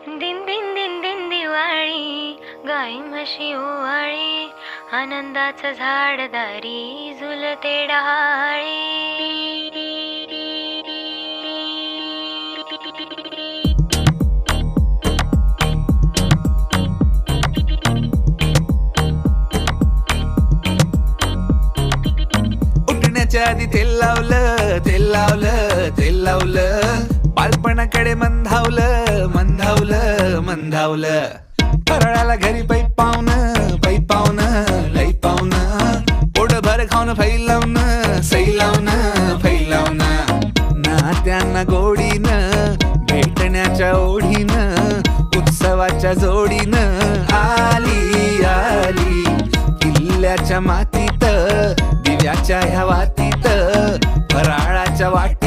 दिन दिन दिन दिन दिवाळी, गाई म्हशी ओवाळी, आनंदाचं झाड दारी झुलते डहाळी. उठण्याच्या आधी तेल लावलं, तेल लावलं, तेल लावलं, बालपणाकडे मंदावलं, मंदावलं, मंदावलं. फराळाला घरी पैप पाहुणं, पैप पाहुणं, लई पाहुणं, पोटभर खाऊन फैलावणं, सैलावणं, फैलावणं. नात्यांना गोडीनं, भेटण्याच्या ओढीनं, उत्सवाच्या जोडीनं आली आली. किल्ल्याच्या मातीत, दिव्याच्या ह्या वातीत, फराळाच्या वाटी